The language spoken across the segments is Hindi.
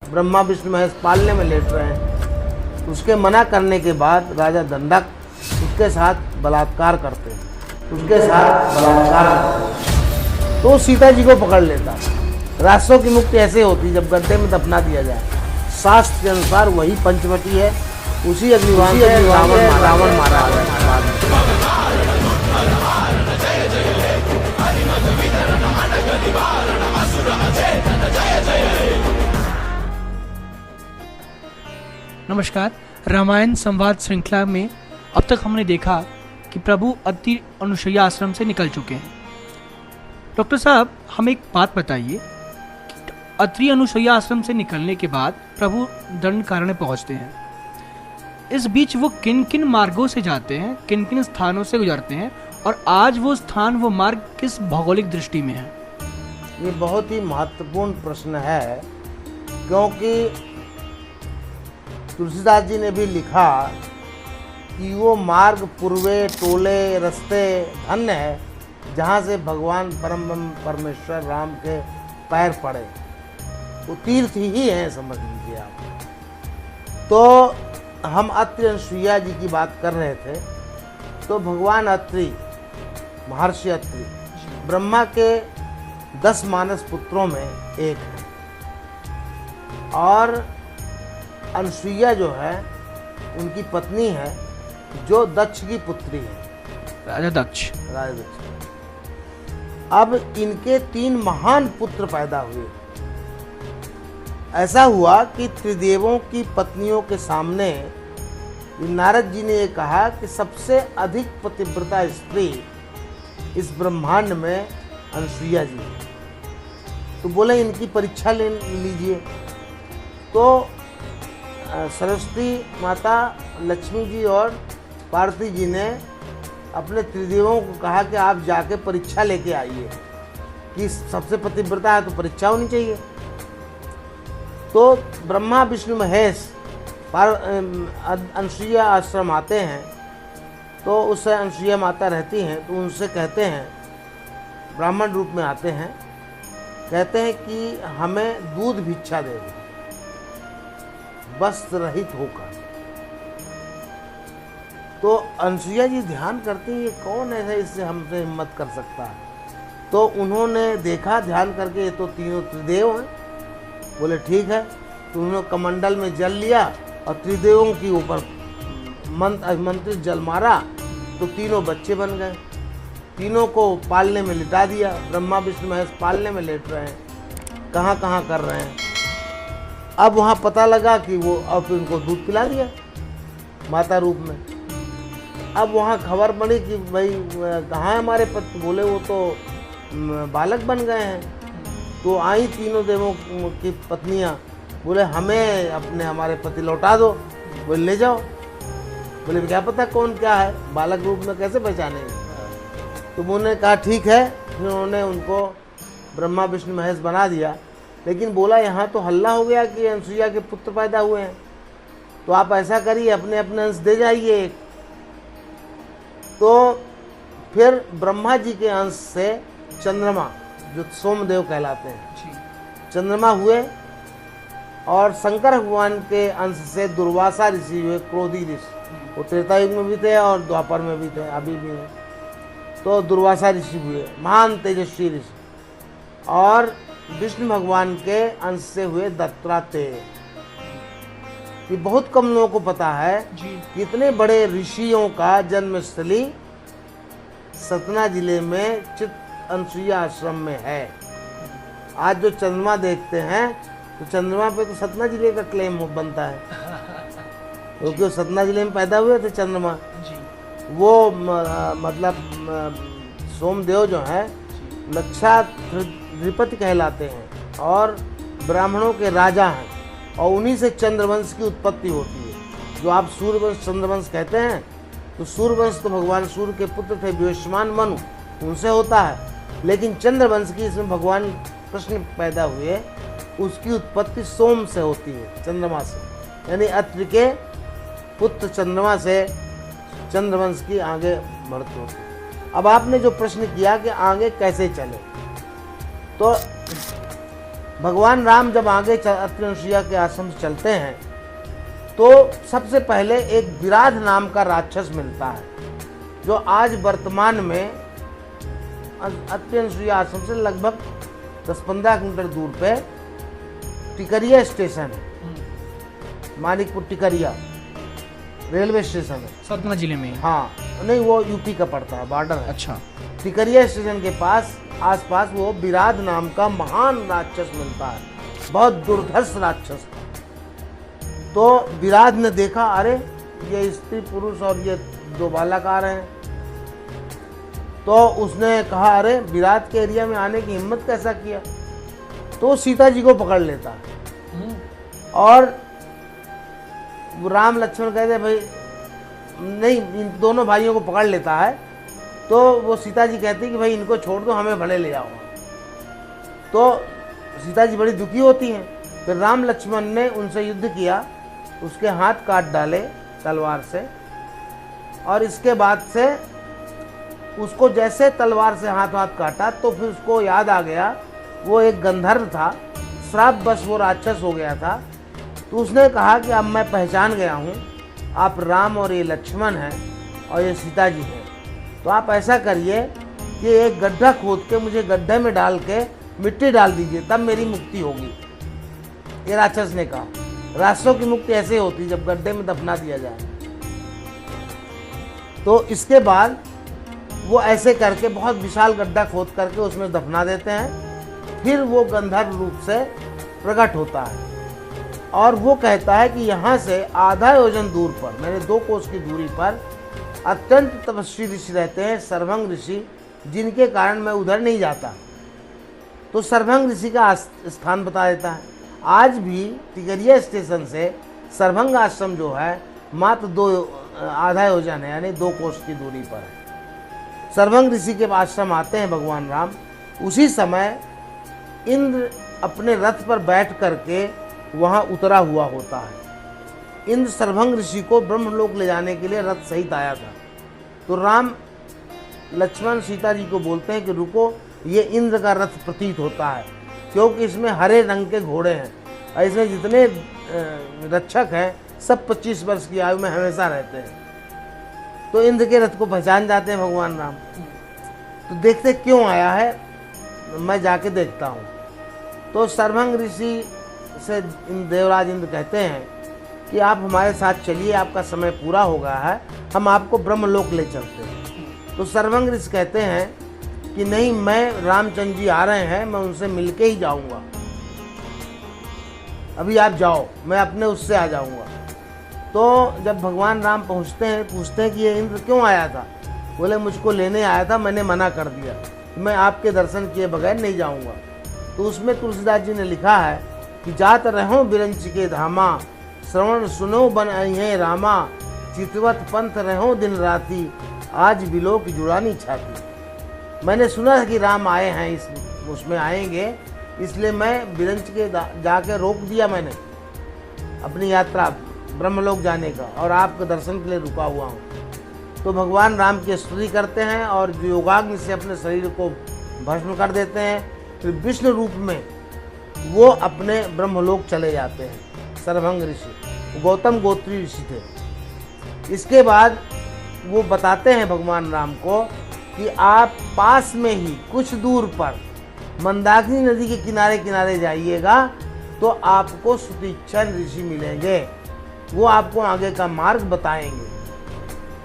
ब्रह्मा विष्णु महेश पालने में लेट रहे हैं। उसके मना करने के बाद राजा दंडक उसके साथ बलात्कार करते हैं, तो सीता जी को पकड़ लेता। राक्षसों की मुक्ति ऐसे होती जब गड्ढे में दफना दिया जाए। शास्त्र के अनुसार वही पंचवटी है, उसी अग्निवान से रावण मारा गया। नमस्कार। रामायण संवाद श्रृंखला में अब तक हमने देखा कि प्रभु अत्रि अनुसुईया आश्रम से निकल चुके हैं। डॉक्टर साहब, हमें एक बात बताइए कि अत्रि अनुसुईया आश्रम से निकलने के बाद प्रभु दंडकारण्य पहुंचते हैं। इस बीच वो किन किन मार्गों से जाते हैं, किन किन स्थानों से गुजरते हैं, और आज वो स्थान, वो मार्ग किस भौगोलिक दृष्टि में है? ये बहुत ही महत्वपूर्ण प्रश्न है, क्योंकि तुलसीदास जी ने भी लिखा कि वो मार्ग पूर्वे टोले रस्ते धन्य है, जहाँ से भगवान परम परमेश्वर राम के पैर पड़े। वो तीर्थ ही हैं, समझ लीजिए आप। तो हम अत्रि अनुसुईया जी की बात कर रहे थे। तो भगवान अत्रि, महर्षि अत्रि ब्रह्मा के 10 मानस पुत्रों में एक है, और अनुसुईया जो है उनकी पत्नी है, जो दक्ष की पुत्री है, राजा दक्ष। अब इनके 3 महान पुत्र पैदा हुए। ऐसा हुआ कि त्रिदेवों की पत्नियों के सामने नारद जी ने ये कहा कि सबसे अधिक पतिव्रता स्त्री इस ब्रह्मांड में अनुसुईया जी है। तो बोले इनकी परीक्षा ले लीजिए। तो सरस्वती माता, लक्ष्मी जी और पार्वती जी ने अपने त्रिदेवों को कहा कि आप जाके परीक्षा लेके आइए, कि सबसे पतिव्रता है तो परीक्षा होनी चाहिए। तो ब्रह्मा विष्णु महेश अनुसुईया आश्रम आते हैं। तो उस अनुसुईया माता रहती हैं, तो उनसे कहते हैं, ब्राह्मण रूप में आते हैं, कहते हैं कि हमें दूध भिक्षा दे दो, वस्त्र रहित होकर। तो अनुसुईया जी ध्यान करती हैं, ये कौन ऐसा इससे हमसे हिम्मत कर सकता है। तो उन्होंने देखा ध्यान करके, ये तो तीनों त्रिदेव हैं। बोले ठीक है। तो उन्होंने कमंडल में जल लिया और त्रिदेवों के ऊपर मंत्रित जल मारा, तो तीनों बच्चे बन गए। तीनों को पालने में लिटा दिया। ब्रह्मा विष्णु महेश पालने में लेट रहे हैं, कहाँ कहाँ कर रहे हैं। अब वहाँ पता लगा कि वो अब इनको दूध पिला दिया माता रूप में। अब वहाँ खबर पड़ी कि भाई कहाँ है हमारे पति। बोले वो तो बालक बन गए हैं। तो आई तीनों देवों की पत्नियाँ, बोले हमें हमारे पति लौटा दो। बोले ले जाओ। बोले क्या पता कौन क्या है, बालक रूप में कैसे पहचानेंगे। तो उन्होंने कहा ठीक है। फिर उन्होंने उनको ब्रह्मा विष्णु महेश बना दिया। लेकिन बोला यहाँ तो हल्ला हो गया कि अनुसुईया के पुत्र पैदा हुए हैं, तो आप ऐसा करिए, अपने अपने अंश दे जाइए एक। तो फिर ब्रह्मा जी के अंश से चंद्रमा, जो सोमदेव कहलाते हैं, चंद्रमा हुए। और शंकर भगवान के अंश से दुर्वासा ऋषि हुए, क्रोधी ऋषि। वो त्रेता युग में भी थे और द्वापर में भी थे, अभी भी हैं। तो दुर्वासा ऋषि हुए, महान तेजस्वी ऋषि। और विष्णु भगवान के अंश से हुए दत्तात्रेय। ये बहुत कम लोगों को पता है कि इतने बड़े ऋषियों का जन्मस्थली सतना जिले में चित अनुसुईया आश्रम में है। आज जो चंद्रमा देखते हैं, तो चंद्रमा पे तो सतना जिले का क्लेम बनता है, क्योंकि वो सतना जिले में पैदा हुए थे चंद्रमा। वो मतलब सोमदेव जो है लक्षाधिपति कहलाते हैं और ब्राह्मणों के राजा हैं, और उन्हीं से चंद्रवंश की उत्पत्ति होती है। जो आप सूर्यवंश चंद्रवंश कहते हैं, तो सूर्यवंश तो भगवान सूर्य के पुत्र थे विवस्वान मनु, उनसे होता है। लेकिन चंद्रवंश की, इसमें भगवान कृष्ण पैदा हुए, उसकी उत्पत्ति सोम से होती है, चंद्रमा से। यानी अत्रि के पुत्र चंद्रमा से चंद्रवंश की आगे बढ़ती होती है। अब आपने जो प्रश्न किया कि आगे कैसे चले, तो भगवान राम जब आगे अत्रि अनुसुईया के आश्रम से चलते हैं तो सबसे पहले एक विराध नाम का राक्षस मिलता है, जो आज वर्तमान में अत्रि अनुसुईया आश्रम से लगभग 10-15 किलोमीटर दूर पे टिकरिया स्टेशन है, मानिकपुर टिकरिया रेलवे स्टेशन है, सतना जिले में। हाँ नहीं, वो यूपी का पड़ता है, बॉर्डर है। अच्छा। टिकरिया स्टेशन के पास आसपास वो विराध नाम का महान राक्षस मिलता है, बहुत दुर्धर्ष राक्षस। तो विराध ने देखा, अरे ये स्त्री पुरुष और ये 2 बालक आ रहे हैं, तो उसने कहा अरे विराध के एरिया में आने की हिम्मत कैसा किया। तो सीता जी को पकड़ लेता है और राम लक्ष्मण कहते भाई नहीं, इन दोनों भाइयों को पकड़ लेता है। तो वो सीता जी कहती कि भाई इनको छोड़ दो, हमें भले ले जाओ। तो सीता जी बड़ी दुखी होती हैं। फिर राम लक्ष्मण ने उनसे युद्ध किया, उसके हाथ काट डाले तलवार से, और इसके बाद से उसको जैसे तलवार से हाथ काटा तो फिर उसको याद आ गया वो एक गंधर्व था, श्राप बस वो राक्षस हो गया था। तो उसने कहा कि अब मैं पहचान गया हूँ, आप राम और ये लक्ष्मण हैं और ये सीता जी हैं, तो आप ऐसा करिए कि एक गड्ढा खोद के मुझे गड्ढे में डाल के मिट्टी डाल दीजिए, तब मेरी मुक्ति होगी। ये राक्षस ने कहा। राक्षसों की मुक्ति ऐसे होती है जब गड्ढे में दफना दिया जाए। तो इसके बाद वो ऐसे करके बहुत विशाल गड्ढा खोद करके उसमें दफना देते हैं। फिर वो गंधर्व रूप से प्रकट होता है और वो कहता है कि यहाँ से आधा योजन दूर पर, मेरे 2 कोस की दूरी पर अत्यंत तपस्वी ऋषि रहते हैं, सर्वभंग ऋषि, जिनके कारण मैं उधर नहीं जाता। तो सर्वभंग ऋषि का स्थान बता देता है। आज भी टिकरिया स्टेशन से सर्वभंग आश्रम जो है मात्र आधा योजन है, यानी 2 कोस की दूरी पर है। सर्वभंग ऋषि के आश्रम आते हैं भगवान राम। उसी समय इंद्र अपने रथ पर बैठ करके वहाँ उतरा हुआ होता है। इंद्र सर्वभंग ऋषि को ब्रह्मलोक ले जाने के लिए रथ सहित आया था। तो राम लक्ष्मण सीता जी को बोलते हैं कि रुको, ये इंद्र का रथ प्रतीत होता है, क्योंकि इसमें हरे रंग के घोड़े हैं और इसमें जितने रक्षक हैं सब 25 वर्ष की आयु में हमेशा रहते हैं। तो इंद्र के रथ को पहचान जाते हैं भगवान राम। तो देखते क्यों आया है, मैं जाके देखता हूँ। तो सर्वभंग ऋषि से देवराज इंद्र कहते हैं कि आप हमारे साथ चलिए, आपका समय पूरा हो गया है, हम आपको ब्रह्मलोक ले चलते हैं। तो सर्वभंग ऋषि कहते हैं कि नहीं, मैं रामचंद्र जी आ रहे हैं, मैं उनसे मिलके ही जाऊंगा, अभी आप जाओ, मैं अपने उससे आ जाऊंगा। तो जब भगवान राम पहुंचते हैं, पूछते हैं कि ये इंद्र क्यों आया था। बोले मुझको लेने आया था, मैंने मना कर दिया, मैं आपके दर्शन किए बगैर नहीं जाऊंगा। तो उसमें तुलसीदास जी ने लिखा है कि जात रहो बिरंच के धामा, श्रवण सुनो बन आई है रामा, चितवत पंथ रहो दिन राती, आज बिलोक जुड़ानी छाती। मैंने सुना था कि राम आए हैं, इस उसमें आएंगे, इसलिए मैं बिरंच के जाके रोक दिया मैंने अपनी यात्रा ब्रह्मलोक जाने का, और आपके दर्शन के लिए रुका हुआ हूँ। तो भगवान राम की स्तुति करते हैं और योगाग्नि से अपने शरीर को भस्म कर देते हैं। फिर विष्णु रूप में वो अपने ब्रह्मलोक चले जाते हैं। सर्वभंग ऋषि गौतम गोत्री ऋषि थे। इसके बाद वो बताते हैं भगवान राम को कि आप पास में ही कुछ दूर पर मंदाकिनी नदी के किनारे किनारे जाइएगा तो आपको सुतीक्षण ऋषि मिलेंगे, वो आपको आगे का मार्ग बताएंगे।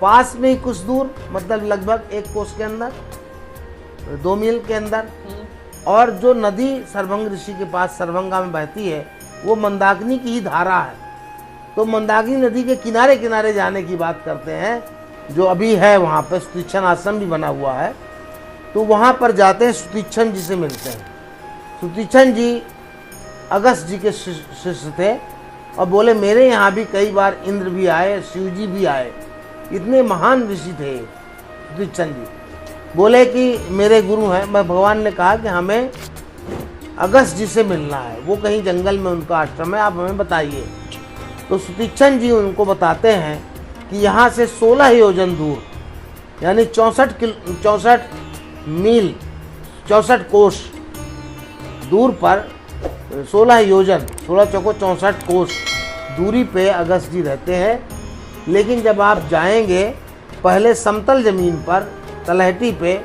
पास में ही कुछ दूर मतलब लगभग 1 कोस के अंदर, 2 मील के अंदर। और जो नदी सर्वभंग ऋषि के पास सर्वभंगा में बहती है वो मंदाकिनी की ही धारा है। तो मंदाकिनी नदी के किनारे किनारे जाने की बात करते हैं, जो अभी है वहाँ पे सुतीक्षण आश्रम भी बना हुआ है। तो वहाँ पर जाते हैं, सुतीक्षण जी से मिलते हैं। सुतीक्षण जी अगस्त जी के शिष्य थे और बोले मेरे यहाँ भी कई बार इंद्र भी आए, शिव जी भी आए, इतने महान ऋषि थे सुतीक्षण जी। बोले कि मेरे गुरु हैं। मैं भगवान ने कहा कि हमें अगस्त जी से मिलना है, वो कहीं जंगल में उनका आश्रम है, आप हमें बताइए। तो सुतीक्षण जी उनको बताते हैं कि यहाँ से 16 योजन दूर यानी 64 मील 64 कोस दूर पर 16 योजन 16 चौको 64 कोस दूरी पे अगस्त जी रहते हैं। लेकिन जब आप जाएंगे पहले समतल ज़मीन पर तलहटी पे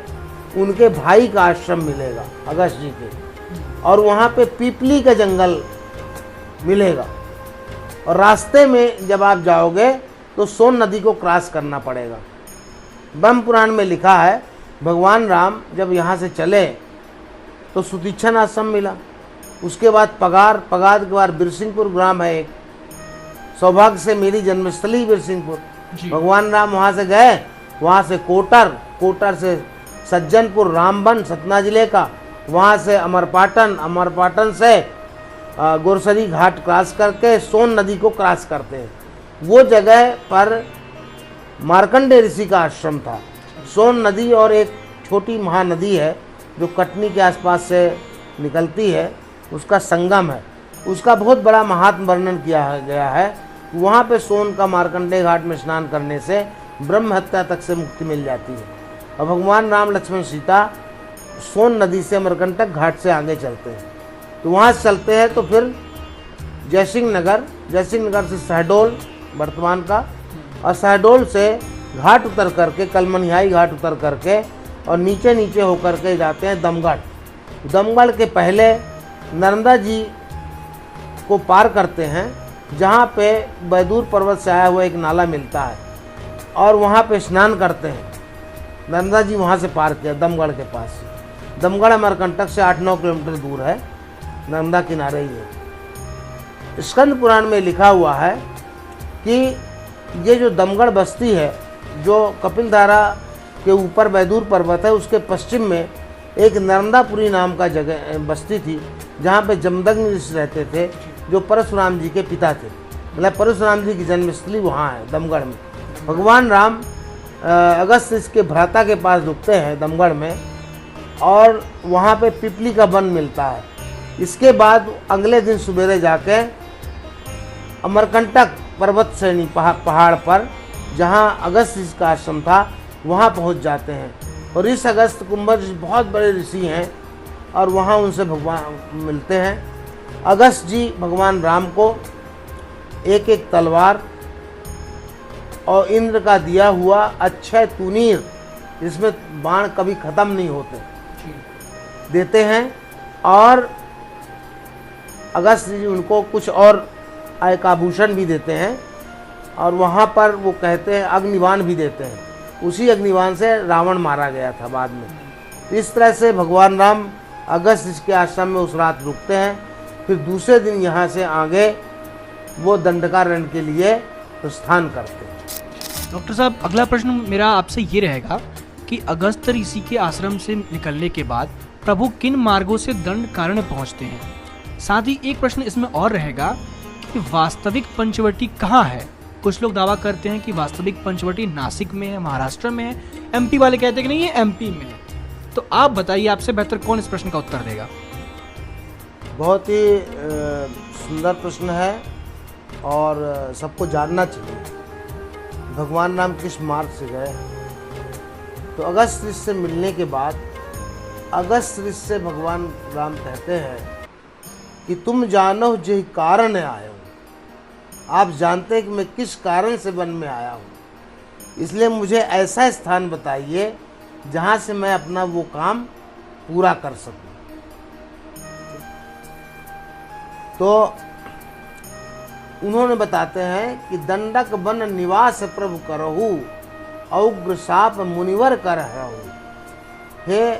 उनके भाई का आश्रम मिलेगा अगस्त जी के, और वहाँ पे पीपली का जंगल मिलेगा। और रास्ते में जब आप जाओगे तो सोन नदी को क्रॉस करना पड़ेगा। ब्रह्म पुराण में लिखा है भगवान राम जब यहाँ से चले तो सुतीक्षण आश्रम मिला, उसके बाद पगार के बाद बिरसिंहपुर ग्राम है एक, सौभाग्य से मेरी जन्मस्थली बिरसिंहपुर। भगवान राम वहाँ से गए, वहाँ से कोटर से सज्जनपुर रामबन सतना जिले का, वहाँ से अमरपाटन से गोरसरी घाट क्रॉस करके सोन नदी को क्रॉस करते हैं। वो जगह पर मार्कंडेय ऋषि का आश्रम था। सोन नदी और एक छोटी महानदी है जो कटनी के आसपास से निकलती है, उसका संगम है। उसका बहुत बड़ा महात्म वर्णन किया गया है। वहाँ पे सोन का मार्कंडेय घाट में स्नान करने से ब्रह्म हत्या तक से मुक्ति मिल जाती है। और भगवान राम लक्ष्मण सीता सोन नदी से अमरकंटक घाट से आगे चलते हैं। तो वहाँ से चलते हैं तो फिर जयसिंह नगर से शहडोल वर्तमान का, और शहडोल से घाट उतर करके कलमनिहाई घाट उतर करके और नीचे होकर के जाते हैं दमगढ़ के पहले नर्मदा जी को पार करते हैं, जहाँ पे बैदूर पर्वत से आया हुआ एक नाला मिलता है और वहाँ पे स्नान करते हैं। नर्मदा जी वहाँ से पार किया दमगढ़ के पास से। दमगढ़ अमरकंटक से 8-9 किलोमीटर दूर है, नर्मदा किनारे ही है। स्कंद पुराण में लिखा हुआ है कि ये जो दमगढ़ बस्ती है जो कपिलधारा के ऊपर बैदूर पर्वत है, उसके पश्चिम में एक नर्मदापुरी नाम का जगह बस्ती थी, जहाँ पे जमदग्नि ऋषि रहते थे जो परशुराम जी के पिता थे। मतलब परशुराम जी की जन्मस्थली वहाँ है दमगढ़ में। भगवान राम अगस्त इसके भ्राता के पास रुकते हैं दमगढ़ में, और वहाँ पे पिपली का वन मिलता है। इसके बाद अगले दिन सवेरे जाके अमरकंटक पर्वत श्रेणी पहाड़ पर जहाँ अगस्त ऋषि का आश्रम था वहाँ पहुँच जाते हैं। और इस अगस्त कुंभर बहुत बड़े ऋषि हैं और वहाँ उनसे भगवान मिलते हैं। अगस्त जी भगवान राम को एक तलवार और इंद्र का दिया हुआ अक्षय तुनीर, जिसमें बाण कभी ख़त्म नहीं होते, देते हैं। और अगस्त जी उनको कुछ और एक आभूषण भी देते हैं, और वहाँ पर वो कहते हैं अग्निबाण भी देते हैं। उसी अग्निबाण से रावण मारा गया था बाद में। इस तरह से भगवान राम अगस्त जी के आश्रम में उस रात रुकते हैं। फिर दूसरे दिन यहाँ से आगे वो दंडकारण्य के लिए प्रस्थान करते हैं। डॉक्टर साहब, अगला प्रश्न मेरा आपसे ये रहेगा कि अगस्त ऋषि के आश्रम से निकलने के बाद प्रभु किन मार्गों से दंडकारण्य पहुँचते हैं? साथ ही एक प्रश्न इसमें और रहेगा कि वास्तविक पंचवटी कहाँ है? कुछ लोग दावा करते हैं कि वास्तविक पंचवटी नासिक में है, महाराष्ट्र में है। एमपी वाले कहते हैं कि नहीं, ये एमपी में है। तो आप बताइए, आपसे बेहतर कौन इस प्रश्न का उत्तर देगा? बहुत ही सुंदर प्रश्न है और सबको जानना चाहिए भगवान राम किस मार्ग से गए। तो अगस्त ऋषि से मिलने के बाद अगस्त ऋषि से भगवान राम कहते हैं कि तुम जानो जे कारण आए हो। आप जानते हैं कि मैं किस कारण से वन में आया हूँ, इसलिए मुझे ऐसा स्थान बताइए जहाँ से मैं अपना वो काम पूरा कर सकूँ। तो उन्होंने बताते हैं कि दंडक वन निवास प्रभु करहु, औग्र साप मुनिवर कर रहु। हे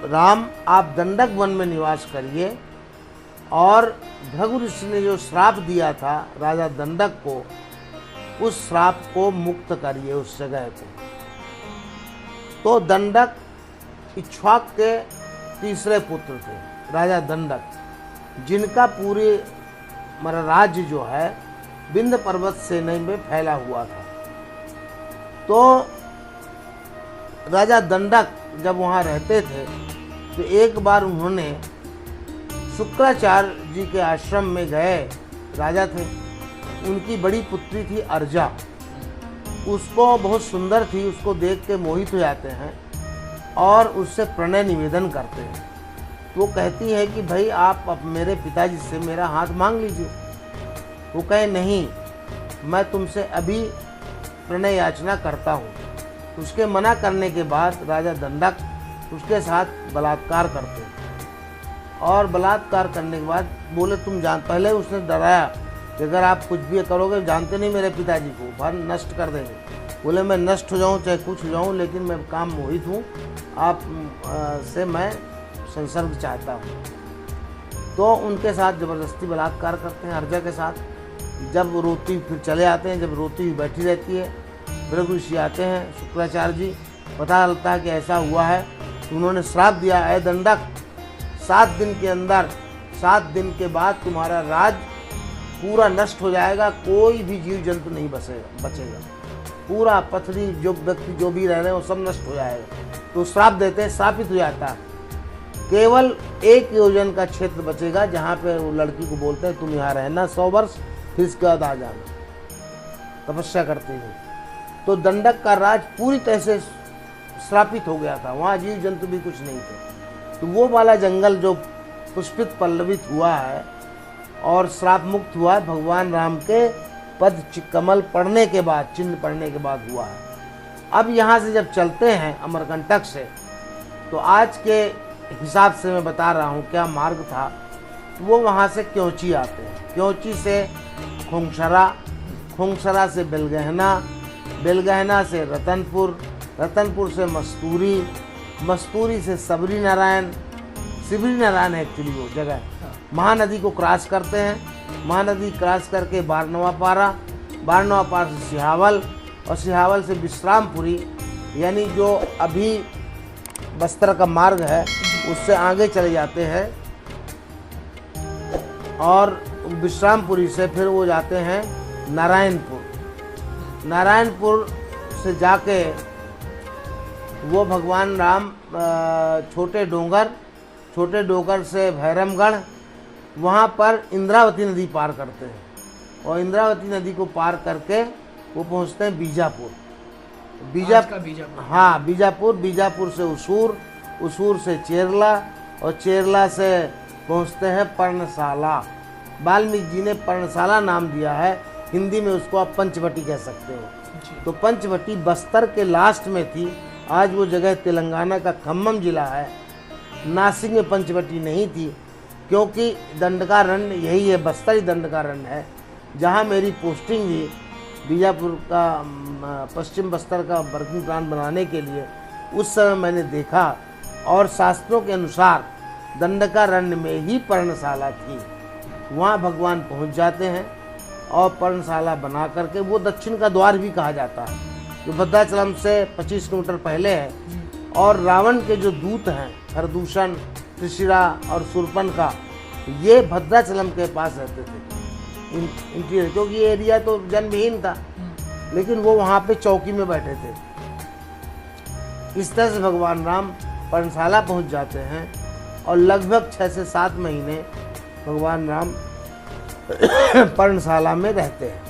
राम, आप दंडक वन में निवास करिए, और भृगु ऋषि ने जो श्राप दिया था राजा दंडक को, उस श्राप को मुक्त करिए, उस जगह को। तो दंडक इक्ष्वाक के तीसरे पुत्र थे, राजा दंडक, जिनका पूरे राज्य जो है विंध्य पर्वत श्रेणी में फैला हुआ था। तो राजा दंडक जब वहाँ रहते थे तो एक बार उन्होंने शुक्राचार्य जी के आश्रम में गए। राजा थे, उनकी बड़ी पुत्री थी अर्जा, उसको बहुत सुंदर थी, उसको देख के मोहित हो जाते हैं और उससे प्रणय निवेदन करते हैं। तो वो कहती है कि भाई आप अब मेरे पिताजी से मेरा हाथ मांग लीजिए। वो कहे नहीं, मैं तुमसे अभी प्रणय याचना करता हूँ। उसके मना करने के बाद राजा दंडक उसके साथ बलात्कार करते हैं, और बलात्कार करने के बाद बोले तुम जान, पहले उसने डराया कि अगर आप कुछ भी करोगे, जानते नहीं मेरे पिताजी को, भर नष्ट कर देंगे। बोले मैं नष्ट हो जाऊँ चाहे कुछ हो जाऊँ, लेकिन मैं काम मोहित हूँ, आप से मैं संसर्ग चाहता हूँ। तो उनके साथ ज़बरदस्ती बलात्कार करते हैं अर्जा के साथ। जब रोती फिर चले आते हैं, जब रोती हुई बैठी रहती है, भृगु ऋषि आते हैं, शुक्राचार्य जी, पता चलता है कि ऐसा हुआ है। तो उन्होंने श्राप दिया, अय दंडक 7 दिन के अंदर, 7 दिन के बाद तुम्हारा राज पूरा नष्ट हो जाएगा, कोई भी जीव जंतु नहीं बचेगा, पूरा पथरी जो व्यक्ति जो भी रह रहे हैं वो सब नष्ट हो जाएगा। तो श्राप देते हैं, श्रापित हो जाता है। केवल 1 योजन का क्षेत्र बचेगा जहाँ पे वो लड़की को बोलते हैं तुम यहाँ रहना 100 वर्ष, फिर इसके बाद आ जाना, तपस्या करते हुए। तो दंडक का राज पूरी तरह से श्रापित हो गया था, वहाँ जीव जंतु भी कुछ नहीं थे। तो वो वाला जंगल जो पुष्पित पल्लवित हुआ है और श्राप मुक्त हुआ है, भगवान राम के पद कमल पढ़ने के बाद, चिन्ह पढ़ने के बाद हुआ है। अब यहाँ से जब चलते हैं अमरकंटक से, तो आज के हिसाब से मैं बता रहा हूँ क्या मार्ग था। वो वहाँ से क्योंची आते हैं, क्योंची से खोंगसरा, खोंगसरा से बेलगहना, बेलगहना से रतनपुर, रतनपुर से मस्तूरी, मस्तूरी से सबरी नारायण, सिबरी नारायण है एक्चुअली वो जगह। महानदी को क्रॉस करते हैं, महानदी क्रॉस करके बारनवा पारा, बारनवा पारा से सिहावल, और सिहावल से विश्रामपुरी, यानी जो अभी बस्तर का मार्ग है उससे आगे चले जाते हैं, और विश्रामपुरी से फिर वो जाते हैं नारायणपुर। नारायणपुर से जाके वो भगवान राम छोटे डोंगर से भैरमगढ़, वहाँ पर इंद्रावती नदी पार करते हैं, और इंद्रावती नदी को पार करके वो पहुँचते हैं बीजापुर। बीजापुर, हाँ बीजापुर, बीजापुर से उसूर, उसूर से चेरला, और चेरला से पहुँचते हैं पर्णशाला। वाल्मीकि जी ने पर्णशाला नाम दिया है, हिंदी में उसको आप पंचवटी कह सकते हो। तो पंचवटी बस्तर के लास्ट में थी, आज वो जगह तेलंगाना का खम्मम जिला है। नासिक में पंचवटी नहीं थी, क्योंकि दंडकारण्य यही है, बस्तर ही दंडकारण्य है, जहाँ मेरी पोस्टिंग हुई बीजापुर का पश्चिम बस्तर का वर्किंग प्लान बनाने के लिए। उस समय मैंने देखा, और शास्त्रों के अनुसार दंडकारण्य में ही पर्णशाला थी। वहाँ भगवान पहुँच जाते हैं, और पर्णशाला बना करके, वो दक्षिण का द्वार भी कहा जाता है, जो भद्राचलम से 25 किलोमीटर पहले है। और रावण के जो दूत हैं खरदूषण, त्रिशिरा और शूर्पणखा, ये भद्राचलम के पास रहते थे इंटीरियर, क्योंकि ये एरिया तो जनविहीन था, लेकिन वो वहाँ पे चौकी में बैठे थे। इस तरह से भगवान राम पर्णशाला पहुँच जाते हैं, और लगभग 6 से 7 महीने भगवान राम पर्णशाला में रहते हैं।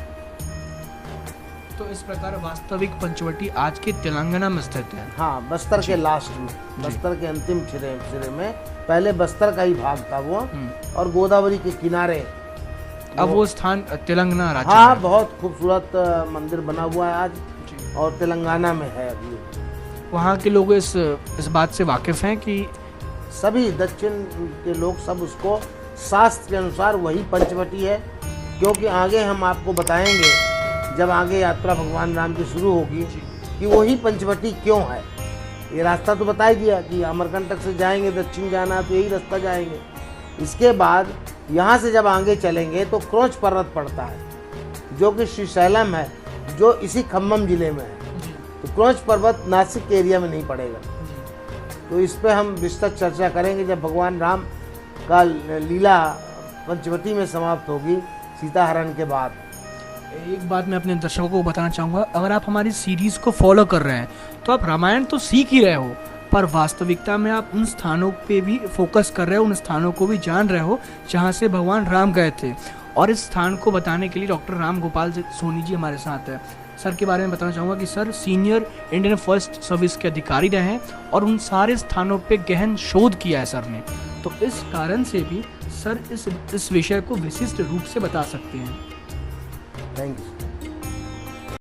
तो इस प्रकार वास्तविक पंचवटी आज के तेलंगाना में स्थित है। हाँ, बस्तर के लास्ट में, बस्तर के अंतिम सिरे में, पहले बस्तर का ही भाग था वो, और गोदावरी के किनारे अब वो स्थान तेलंगाना राज्य। हाँ, बहुत खूबसूरत मंदिर बना हुआ है आज, और तेलंगाना में है अभी। वहाँ के लोग इस बात से वाकिफ हैं कि सभी दक्षिण के लोग सब उसको शास्त्र के अनुसार वही पंचवटी है, क्योंकि आगे हम आपको बताएंगे जब आगे यात्रा भगवान राम की शुरू होगी कि वही पंचवटी क्यों है। ये रास्ता तो बता ही दिया कि अमरकंटक से जाएंगे, दक्षिण जाना तो यही रास्ता जाएंगे। इसके बाद यहाँ से जब आगे चलेंगे तो क्रोच पर्वत पड़ता है, जो कि श्रीशैलम है, जो इसी खम्मम जिले में है। तो क्रोच पर्वत नासिक के एरिया में नहीं पड़ेगा। तो इस पर हम विस्तृत चर्चा करेंगे जब भगवान राम का लीला पंचवटी में समाप्त होगी, सीता हरण के बाद। एक बात मैं अपने दर्शकों को बताना चाहूँगा, अगर आप हमारी सीरीज को फॉलो कर रहे हैं तो आप रामायण तो सीख ही रहे हो, पर वास्तविकता में आप उन स्थानों पे भी फोकस कर रहे हो, उन स्थानों को भी जान रहे हो जहाँ से भगवान राम गए थे। और इस स्थान को बताने के लिए डॉक्टर राम गोपाल सोनी जी हमारे साथ है। सर के बारे में बताना चाहूँगा कि sir senior Indian forest service के अधिकारी रहे हैं, और उन सारे स्थानों पे गहन शोध किया है सर ने। तो इस कारण से भी सर इस विषय को विशिष्ट रूप से बता सकते हैं। Thank you.